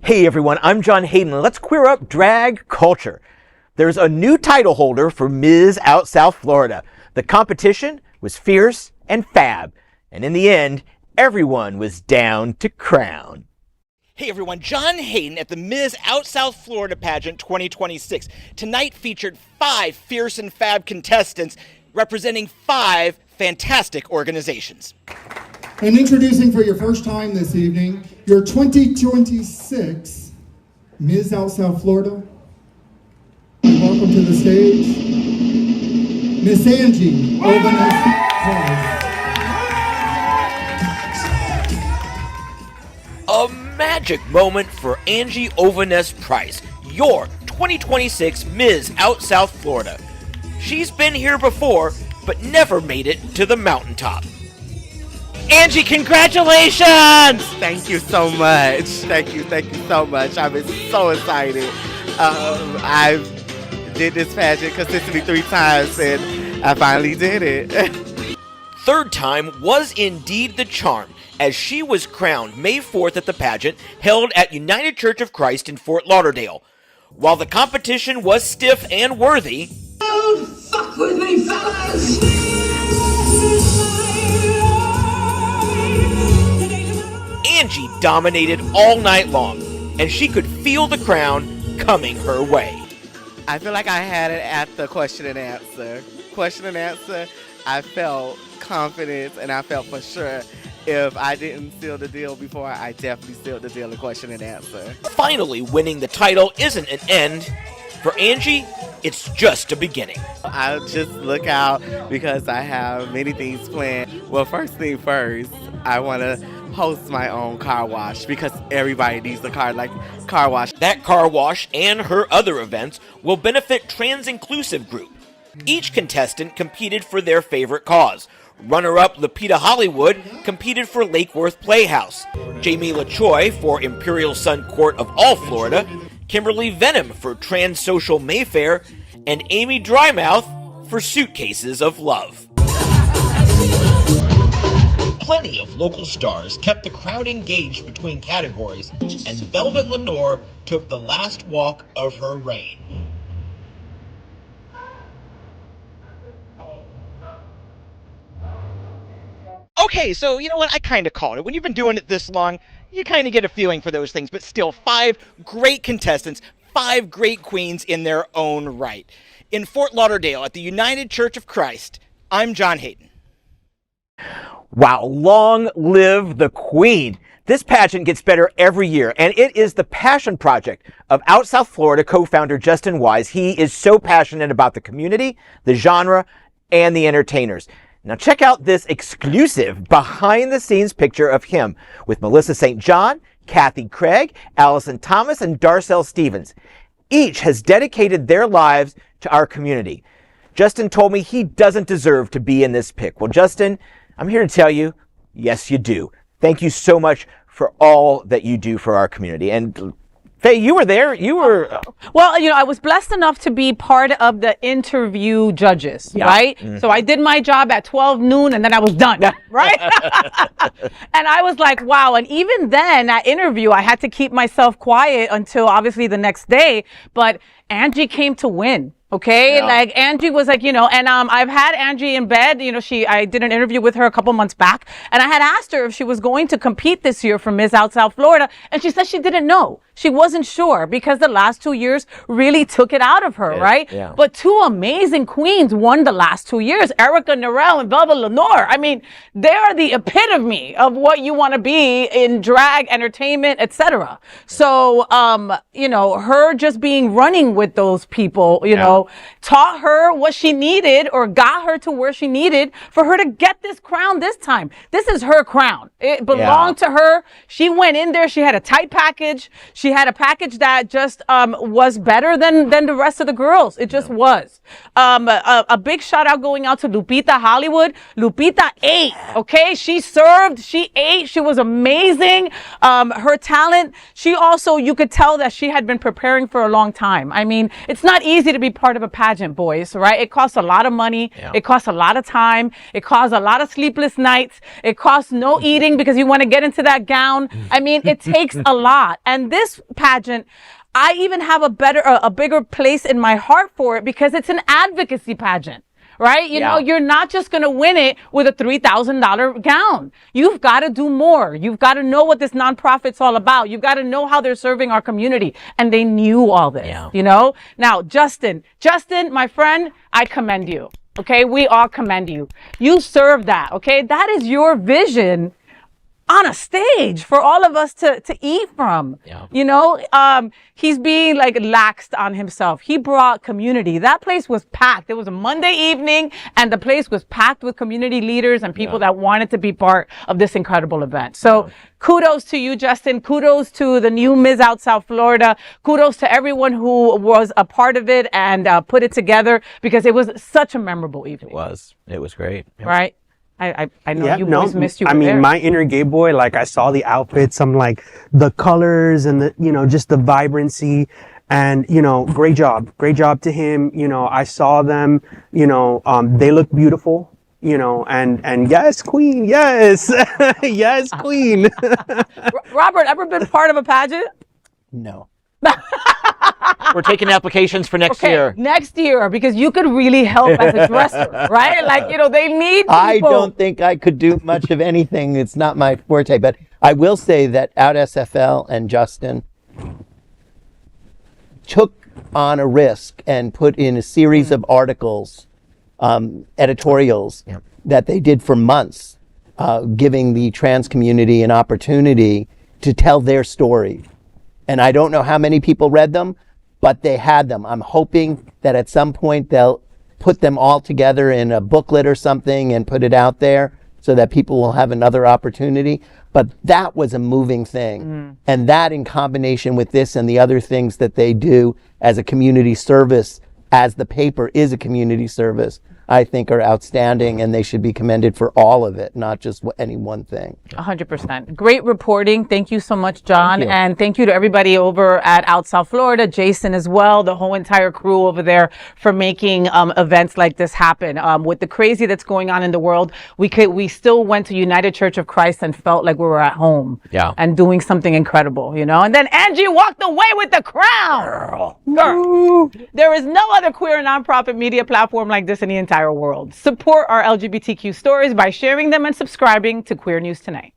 Hey everyone, I'm John Hayden. Let's queer up drag culture. There's a new title holder for Mizz out South Florida. The competition was fierce and fab, and in the end, everyone was down to crown. Hey everyone, John Hayden at the Mizz Out South Florida Pageant 2026. Tonight featured 5 fierce and fab contestants representing 5 fantastic organizations. And introducing for your first time this evening, your 2026 Mizz Out South Florida. Welcome to the stage, Miss Angie Ovanes. A magic moment for Angie Ovanes Price, your 2026 Mizz Out South Florida. She's been here before, but never made it to the mountaintop. Angie, congratulations! Thank you so much. Thank you so much. I've been so excited. I've did this pageant consistently 3 times, and I finally did it. Third time was indeed the charm, as she was crowned May 4th at the pageant held at United Church of Christ in Fort Lauderdale. While the competition was stiff and worthy, don't fuck with me, fellas! Angie dominated all night long, and she could feel the crown coming her way. I feel like I had it at the question and answer. Question and answer, I felt confidence, and I felt for sure if I didn't seal the deal before, I definitely sealed the deal in question and answer. Finally winning the title isn't an end. For Angie, it's just a beginning. I'll just look out because I have many things planned. Well, first thing first, I want to host my own car wash because everybody needs a car wash. That car wash and her other events will benefit Trans-Inclusive Group. Each contestant competed for their favorite cause. Runner-up Lupita Hollywood competed for Lake Worth Playhouse, Jamie LaChoy for Imperial Sun Court of All Florida, Kimberly Venom for Trans Social Mayfair, and Amy Drymouth for Suitcases of Love. Plenty of local stars kept the crowd engaged between categories, and Velvet Lenore took the last walk of her reign. Okay, so you know what? I kind of called it. When you've been doing it this long, you kind of get a feeling for those things, but still 5 great contestants, 5 great queens in their own right. In Fort Lauderdale at the United Church of Christ, I'm John Hayden. Wow, long live the Queen. This pageant gets better every year, and it is the passion project of Out South Florida co-founder Justin WYSE. He is so passionate about the community, the genre, and the entertainers. Now check out this exclusive behind-the-scenes picture of him with Melissa St. John, Cathy Craig, Alyson Thomas, and Darcel Stevens. Each has dedicated their lives to our community. Justin told me he doesn't deserve to be in this pick. Well, Justin, I'm here to tell you, yes, you do. Thank you so much for all that you do for our community. And Faye, you were there. You were... Well, you know, I was blessed enough to be part of the interview judges, right? Mm-hmm. So I did my job at 12 noon and then I was done, right? And I was like, wow. And even then, that interview, I had to keep myself quiet until obviously the next day. But Angie came to win. Okay, yeah. Like Angie was like, you know, and I've had Angie in bed, you know, I did an interview with her a couple months back, and I had asked her if she was going to compete this year for Mizz Out South Florida, and she said she didn't know. She wasn't sure because the last 2 years really took it out of her, right? Yeah. But 2 amazing queens won the last 2 years, Erica Narelle and Velvet Lenore. I mean, they are the epitome of what you want to be in drag, entertainment, etc. So, you know, her just running with those people, you know, taught her what she needed or got her to where she needed for her to get this crown this time. This is her crown. It belonged to her. She went in there. She had a tight package. She had a package that just was better than the rest of the girls. It just was. A big shout out going out to Lupita Hollywood. Lupita ate, okay? She served, she ate, she was amazing. Her talent, she also, you could tell that she had been preparing for a long time. I mean, it's not easy to be part of a pageant, boys, right? It costs a lot of money. Yeah. It costs a lot of time. It costs a lot of sleepless nights. It costs no eating because you want to get into that gown. I mean, it takes a lot. And this this pageant, I even have a bigger place in my heart for it because it's an advocacy pageant. Right? You know, you're not just going to win it with a $3,000 gown. You've got to do more. You've got to know what this nonprofit's all about. You've got to know how they're serving our community. And they knew all this, you know? Now, Justin, my friend, I commend you. Okay? We all commend you. You serve that. Okay? That is your vision on a stage for all of us to eat from. You know, he's being like laxed on himself. He brought community. That place was packed. It was a Monday evening and the place was packed with community leaders and people that wanted to be part of this incredible event. So kudos to you, Justin. Kudos to the new Mizz out South Florida. Kudos to everyone who was a part of it and put it together because it was such a memorable evening. It was great. Right? I know you boys missed you. I mean, there. my inner gay boy, like I saw the outfits, I'm like the colors and the, you know, just the vibrancy and, you know, great job to him. You know, I saw them, you know, they look beautiful, you know, and yes, queen. Yes. Yes, queen. Robert, ever been part of a pageant? No. We're taking applications for next year. Next year, because you could really help as a dresser, right? Like, you know, they need people. I don't think I could do much of anything. It's not my forte, but I will say that Out SFL and Justin took on a risk and put in a series of articles, editorials that they did for months, giving the trans community an opportunity to tell their story. And I don't know how many people read them, but they had them. I'm hoping that at some point they'll put them all together in a booklet or something and put it out there so that people will have another opportunity. But that was a moving thing. And that in combination with this and the other things that they do as a community service, as the paper is a community service, I think are outstanding, and they should be commended for all of it, not just any one thing. 100%. Great reporting. Thank you so much, John. And thank you to everybody over at Out South Florida, Jason as well, the whole entire crew over there for making events like this happen. With the crazy that's going on in the world, we still went to United Church of Christ and felt like we were at home and doing something incredible, you know? And then Angie walked away with the crown. Girl. There is no other queer nonprofit media platform like this in the entire world. Support our LGBTQ stories by sharing them and subscribing to Queer News Tonight.